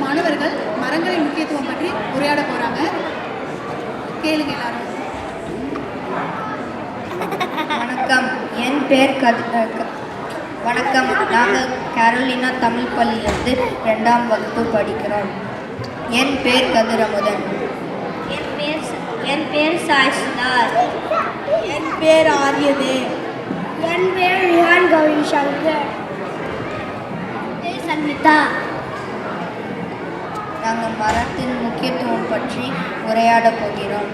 மாணவர்கள் மரங்களின் முக்கியத்துவம் பற்றி உரையாட போறாங்க. கேளுங்க எல்லாரும். வணக்கம், என் பேர் வணக்கம். நாங்கள் கேரோலினா தமிழ் பள்ளியிலிருந்து 2ஆம் வகுப்பு படிக்கிறோம். என் பேர் கதிரமுதன். என் பேர் சாய்ஸ்தார். என் பேர் ஆரியதேவ். என் பேர் ரிஹான் கௌரி சங்கர். சன்மிதா. நாங்கள் மரத்தின் முக்கியத்துவம் பற்றி உரையாட போகிறோம்.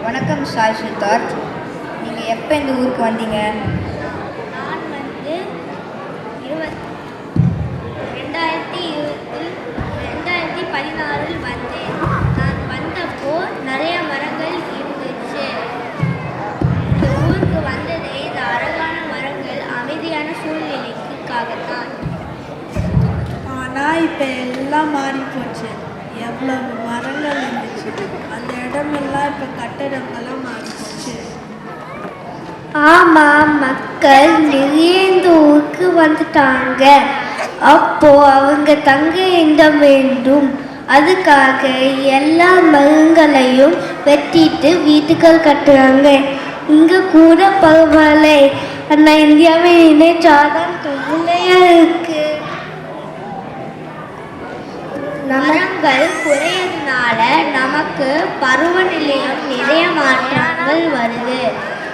வணக்கம் சாய் சித்தார்த், நீங்கள் எப்போ இந்த ஊருக்கு வந்தீங்க? நான் 2016 வந்தேன். நான் வந்தப்போ நிறைய மரங்கள் இருந்துச்சு. இந்த ஊருக்கு வந்ததே இந்த அழகான மரங்கள் அமைதியான சூழ்நிலைக்காகத்தான். ஆனால் இப்போ எல்லாம் மாறி போச்சு. எவ்வளவு மரங்கள் இருந்துச்சு, அந்த இடமெல்லாம் இப்போ கட்டடங்கள்லாம் மாறி போச்சு. ஆமாம், மக்கள் நிறைய இந்த ஊருக்கு வந்துட்டாங்க. அப்போ அவங்க தங்க இடம் வேண்டும். அதுக்காக எல்லா மரங்களையும் வெட்டிட்டு வீட்டுகள் கட்டுறாங்க. இங்க கூட பரவாயில்லை, ஆனால் இந்தியாவை நினைச்சாதான் கவலையா இருக்கு. மரங்கள் குறையதுனால நமக்கு பருவநிலையும் நிறைய மாற்றங்கள் வருது.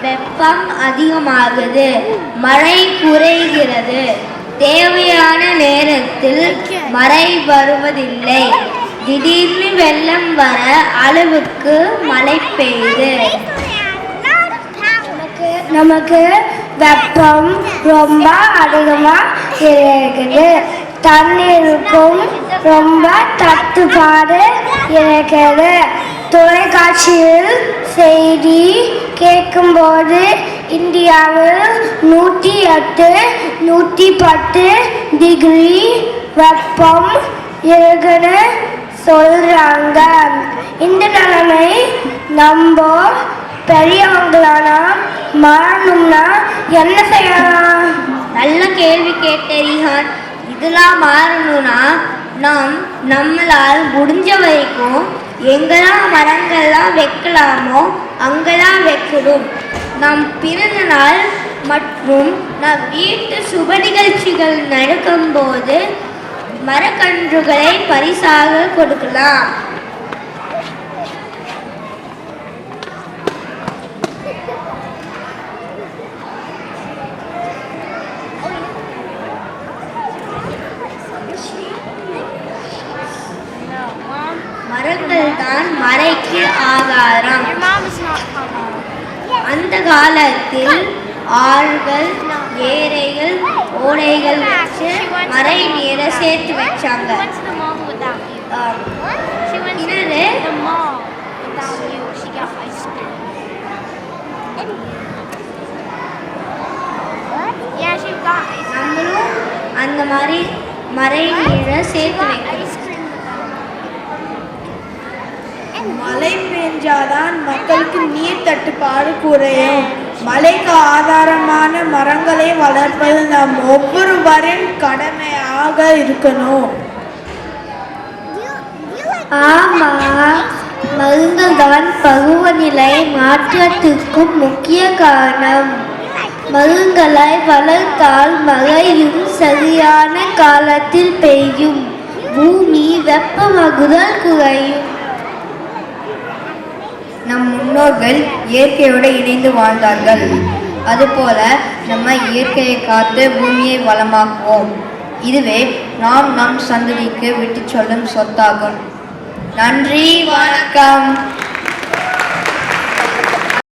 வெப்பம் அதிகமாகுது, மழை குறைகிறது, தேவையான நேரத்தில் மழை வருவதில்லை, திடீர்னு வெள்ளம் வர அளவுக்கு மழை பெய்யுது. நமக்கு வெப்பம் ரொம்ப அதிகமாக இருக்குது. தண்ணீருக்கும் ரொம்ப தட்டுப்பாடு இருக்கிறது. தொலைக்காட்சியில் செய்தி கேட்கும்போது இந்தியாவில் 108, 110 டிகிரி வெப்பம் இருக்குன்னு சொல்றாங்க. இந்த நிலைமை நம்ம பெரியவங்களானா மாறணும்னா என்ன செய்யலாம்? நல்ல கேள்வி கேட்ட ரிஹான். இதெல்லாம் மாறணும்னா நம்மளால் முடிஞ்ச வரைக்கும் எங்கெல்லாம் மரங்கள்லாம் வைக்கலாமோ அங்கெல்லாம் வைக்கணும். நம் பிறந்த நாள் மற்றும் நம் வீட்டு சுப நிகழ்ச்சிகள் நடக்கும்போது மரக்கன்றுகளை பரிசாக கொடுக்கலாம். மரங்கள் தான் மழைக்கு ஆதாரம். அந்த காலத்தில் ஆறுகள், ஏரைகள், ஓடைகள் வச்சு மழை நீரை சேர்த்து வச்சாங்க. நம்மளும் அந்த மாதிரி மழை நீரை சேர்த்து வைக்கணும். மழை பெஞ்சாதான் மக்களுக்கு நீர் தட்டுப்பாடு குறையும். மழைக்கு ஆதாரமான மரங்களை வளர்ப்பது நம் ஒவ்வொருவரின் கடமையாக இருக்கணும். ஆமா, மரங்கள் தான் பருவநிலை மாற்றத்துக்கும் முக்கிய காரணம். மரங்களை வளர்த்தால் மழையும் சரியான காலத்தில் பெய்யும், பூமி வெப்பமாகுதல் குறையும். நம் முன்னோர்கள் இயற்கையோடு இணைந்து வாழ்ந்தார்கள். அதுபோல நம்ம இயற்கையை காத்து பூமியை வளமாக்குவோம். இதுவே நாம் நம் சந்ததிக்கு விட்டு சொல்லும் சொத்தாகும். நன்றி, வணக்கம்.